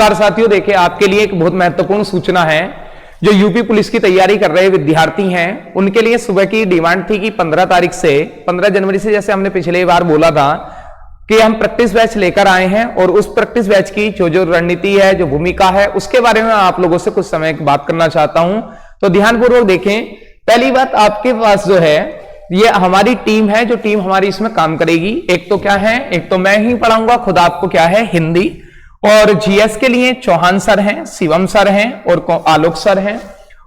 नमस्कार साथियों, देखिए आपके लिए एक बहुत महत्वपूर्ण सूचना है। जो यूपी पुलिस की तैयारी कर रहे विद्यार्थी हैं उनके लिए सुबह की डिमांड थी कि 15 तारीख से 15 जनवरी से, जैसे हमने पिछले बार बोला था कि हम प्रैक्टिस बैच लेकर आए हैं और उस प्रैक्टिस बैच की जो रणनीति है, जो भूमिका है, उसके बारे में आप लोगों से कुछ समय बात करना चाहता हूं। तो ध्यानपूर्वक देखें। पहली बात, आपके पास जो है ये हमारी टीम है, जो टीम हमारी इसमें काम करेगी। एक तो क्या है, एक तो मैं ही पढ़ाऊंगा खुद आपको, क्या है, हिंदी। और जीएस के लिए चौहान सर हैं, शिवम सर हैं और आलोक सर हैं।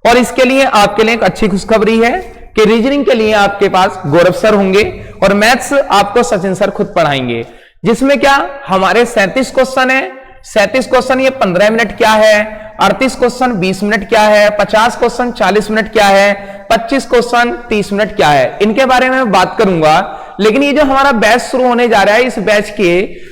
और इसके लिए आपके लिए एक अच्छी खुशखबरी है कि रीजनिंग के लिए आपके पास गौरव सर होंगे और मैथ्स आपको सचिन सर खुद पढ़ाएंगे। जिसमें क्या हमारे 37 क्वेश्चन है। 37 क्वेश्चन ये 15 मिनट क्या है, 38 क्वेश्चन 20 मिनट क्या है, 50 क्वेश्चन 40 मिनट क्या है, 25 क्वेश्चन 30 मिनट क्या है, इनके बारे में बात करूंगा। लेकिन ये जो हमारा बैच शुरू होने जा रहा है, इस बैच के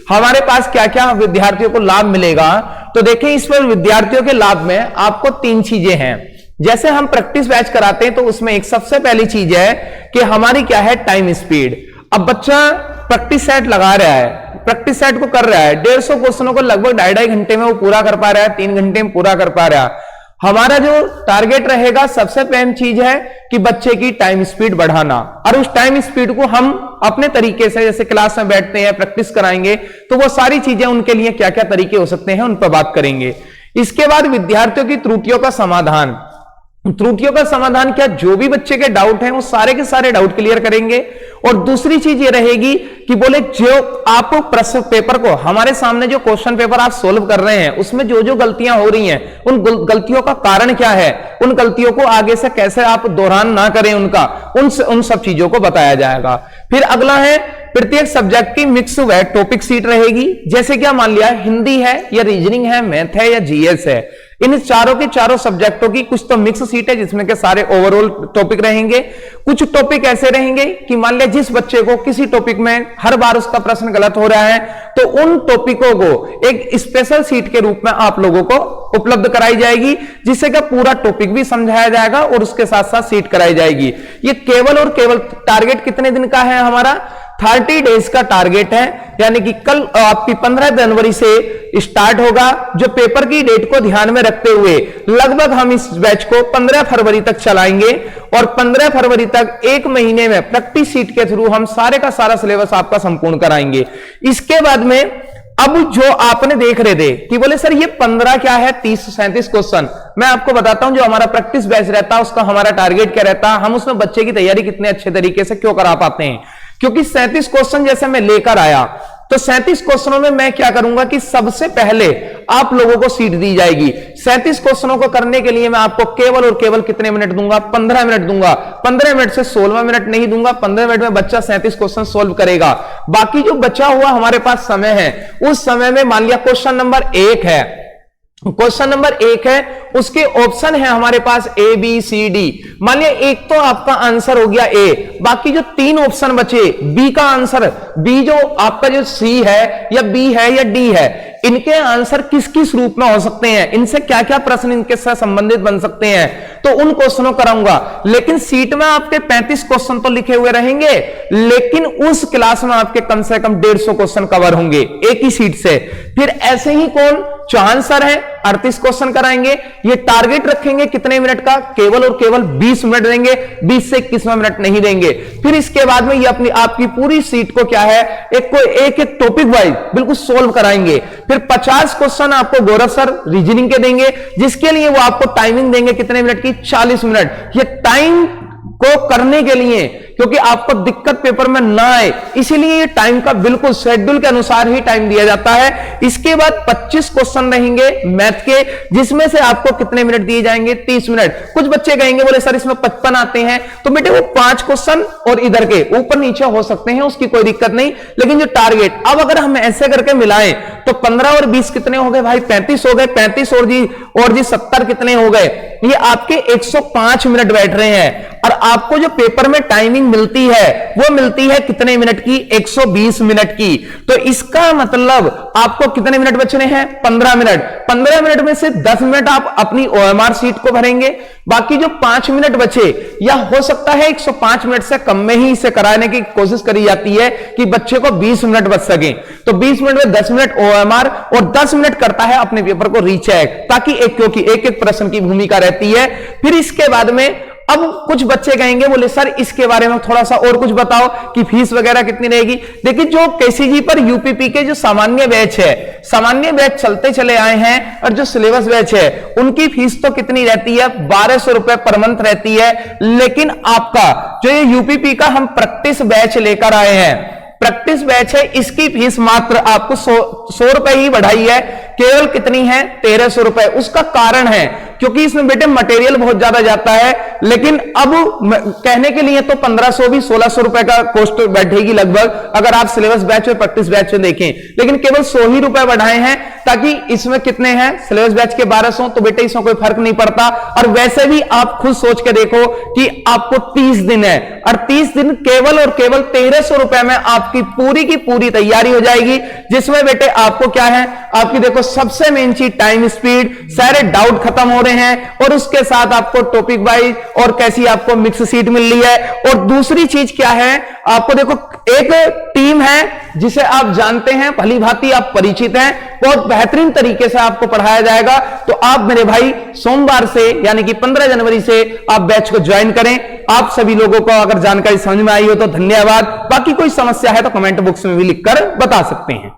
हमारे पास क्या क्या विद्यार्थियों को लाभ मिलेगा, तो देखें इसमें विद्यार्थियों के लाभ में आपको 3 चीजें हैं। जैसे हम प्रैक्टिस बैच कराते हैं तो उसमें एक सबसे पहली चीज है कि हमारी क्या है, टाइम स्पीड। अब बच्चा प्रैक्टिस सेट लगा रहा है, प्रैक्टिस सेट को कर रहा है, 150 क्वेश्चनों को लगभग 2.5 घंटे में वो पूरा कर पा रहा है, 3 घंटे में पूरा कर पा रहा है। हमारा जो टारगेट रहेगा, सबसे पहली चीज है कि बच्चे की टाइम स्पीड बढ़ाना। और उस टाइम स्पीड को हम अपने तरीके से, जैसे क्लास में बैठते हैं, प्रैक्टिस कराएंगे, तो वो सारी चीजें उनके लिए क्या क्या तरीके हो सकते हैं उन पर बात करेंगे। इसके बाद विद्यार्थियों की त्रुटियों का समाधान। त्रुटियों का समाधान क्या, जो भी बच्चे के डाउट हैं वो सारे के सारे डाउट क्लियर करेंगे। और दूसरी चीज ये रहेगी कि बोले जो आप प्रश्न पेपर को, हमारे सामने जो क्वेश्चन पेपर आप सोल्व कर रहे हैं उसमें जो जो गलतियां हो रही हैं, उन गलतियों का कारण क्या है, उन गलतियों को आगे से कैसे आप दोहरान ना करें, उन सब चीजों को बताया जाएगा। फिर अगला है, प्रत्येक सब्जेक्ट की मिक्स व टॉपिक सीट रहेगी। जैसे क्या मान लिया हिंदी है या रीजनिंग है, मैथ है या जीएस है, इन चारों के चारों सब्जेक्टों की कुछ तो मिक्स सीट है जिसमें के सारे ओवरऑल टॉपिक रहेंगे। कुछ टॉपिक ऐसे रहेंगे कि मान लिया जिस बच्चे को किसी टॉपिक में हर बार उसका प्रश्न गलत हो रहा है, तो उन टॉपिकों को एक स्पेशल सीट के रूप में आप लोगों को उपलब्ध कराई जाएगी, जिससे कि पूरा टॉपिक भी समझाया जाएगा और उसके साथ साथ सीट कराई जाएगी। ये केवल और केवल टारगेट कितने दिन का है हमारा, 30 डेज का टारगेट है। यानी कि कल आपकी 15 जनवरी से स्टार्ट होगा। जो पेपर की डेट को ध्यान में रखते हुए लगभग हम इस बैच को 15 फरवरी तक चलाएंगे और 15 फरवरी तक 1 महीने में प्रैक्टिस सीट के थ्रू हम सारे का सारा सिलेबस आपका संपूर्ण कराएंगे। इसके बाद में अब जो आपने देख रहे थे कि बोले सर ये 15 क्या है, 30-37 क्वेश्चन, मैं आपको बताता हूं जो हमारा प्रैक्टिस बैच रहता है उसका हमारा टारगेट क्या रहता है, हम उसमें बच्चे की तैयारी कितने अच्छे तरीके से क्यों करा पाते हैं। क्योंकि 37 क्वेश्चन जैसे मैं लेकर आया, तो 37 क्वेश्चनों में मैं क्या करूंगा कि सबसे पहले आप लोगों को सीट दी जाएगी। 37 क्वेश्चनों को करने के लिए मैं आपको केवल और केवल कितने मिनट दूंगा, 15 मिनट दूंगा। 15 मिनट से 16वां मिनट नहीं दूंगा। 15 मिनट में बच्चा 37 क्वेश्चन सोल्व करेगा। बाकी जो बचा हुआ हमारे पास समय है, उस समय में मान लिया क्वेश्चन नंबर 1 है, क्वेश्चन नंबर 1 है, उसके ऑप्शन है हमारे पास ए बी सी डी। मान लिया एक तो आपका आंसर हो गया ए, बाकी जो 3 ऑप्शन बचे, बी का आंसर, बी जो आपका जो सी है या बी है या डी है, इनके आंसर किस किस रूप में हो सकते हैं, इनसे क्या क्या प्रश्न इनके साथ संबंधित बन सकते हैं, तो उन क्वेश्चनों कराऊंगा। लेकिन सीट में आपके 35 क्वेश्चन तो लिखे हुए रहेंगे, लेकिन उस क्लास में आपके कम से कम 150 क्वेश्चन कवर होंगे एक ही सीट से। फिर ऐसे ही कौन, चौहान सर है, 38 क्वेश्चन कराएंगे। ये टारगेट रखेंगे कितने मिनट का, केवल और केवल 20 मिनट देंगे, 20 से 21वां मिनट नहीं देंगे। फिर इसके बाद में ये अपनी आपकी पूरी सीट को क्या है, एक टॉपिक वाइज बिल्कुल सोल्व कराएंगे। फिर 50 क्वेश्चन आपको गौरव सर रीजनिंग के देंगे, जिसके लिए वो आपको टाइमिंग देंगे कितने मिनट की, 40 मिनट। ये टाइम को करने के लिए, क्योंकि आपको दिक्कत पेपर में ना आए, इसीलिए ये टाइम का बिल्कुल शेड्यूल के अनुसार ही टाइम दिया जाता है। इसके बाद 25 क्वेश्चन रहेंगे मैथ के, जिसमें से आपको कितने मिनट दिए जाएंगे, 30 मिनट। कुछ बच्चे कहेंगे बोले सर इसमें 55 आते हैं, तो बेटे वो 5 क्वेश्चन और इधर के ऊपर नीचे हो सकते हैं, उसकी कोई दिक्कत नहीं। लेकिन जो टारगेट, अब अगर हम ऐसे करके मिलाएं तो 15 और 20 कितने हो गए भाई, 35 हो गए। 35 और जी 70 कितने हो गए, ये आपके 105 मिनट बैठ रहे हैं। और आपको जो पेपर में टाइमिंग मिलती है वो मिलती है कितने मिनट की? 120 मिनट की। तो इसका मतलब आपको कितने मिनट बचने हैं? 15 मिनट। 15 मिनट में से 10 मिनट आप अपनी OMR सीट को भरेंगे, बाकी जो 5 मिनट बचे, या हो सकता है 105 मिनट से कम में ही इसे कराने की कोशिश करी जाती है कि बच्चे को 20 मिनट बच सके। तो 20 मिनट में 10 मिनट OMR और 10 मिनट करता है अपने पेपर को रीचेक, ताकि क्योंकि एक एक प्रश्न की भूमिका रहती है। फिर इसके बाद में अब कुछ बच्चे कहेंगे, बोले सर इसके बारे में थोड़ा सा और कुछ बताओ कि फीस वगैरह कितनी रहेगी। देखिए, जो केसीजी पर यूपीपी के जो सामान्य बैच है, सामान्य बैच चलते चले आए हैं, और जो सिलेबस बैच है उनकी फीस तो कितनी रहती है? 1200 रुपए पर मंथ रहती है। लेकिन आपका जो ये यूपीपी का हम प्रैक्टिस बैच लेकर आए हैं, प्रैक्टिस बैच है, इसकी फीस मात्र आपको 100 रुपए ही बढ़ाई है। केवल कितनी है? 1300 रुपए। उसका कारण है क्योंकि इसमें बेटे मटेरियल बहुत ज्यादा जाता है, लेकिन अब कहने के लिए तो 1500 भी 1600 रुपए का कॉस्ट बैठेगी लगभग, अगर आप सिलेबस बैच और प्रैक्टिस बैच में देखें। लेकिन केवल 100 ही रुपए बढ़ाए हैं, ताकि इसमें कितने हैं? सिलेबस बैच के 1200, तो बेटे इसमें कोई फर्क नहीं पड़ता। और वैसे भी आप खुद सोच के देखो कि आपको 30 दिन है, और 30 दिन केवल और केवल 1300 रुपए में आपकी पूरी की पूरी तैयारी हो जाएगी, जिसमें बेटे आपको क्या है? आपकी देखो सबसे मेन चीज टाइम स्पीड, सारे डाउट खत्म हो रहे हैं, और उसके साथ आपको टॉपिक वाइज और कैसी आपको मिक्स सीट मिल रही है। और दूसरी चीज क्या है? आपको देखो एक टीम है जिसे आप जानते हैं, भली भांति आप परिचित हैं, बहुत बेहतरीन तरीके से आपको पढ़ाया जाएगा। तो आप मेरे भाई सोमवार से यानी कि 15 जनवरी से आप बैच को ज्वाइन करें। आप सभी लोगों को अगर जानकारी समझ में आई हो तो धन्यवाद। बाकी कोई समस्या है तो कमेंट बॉक्स में भी लिखकर बता सकते हैं।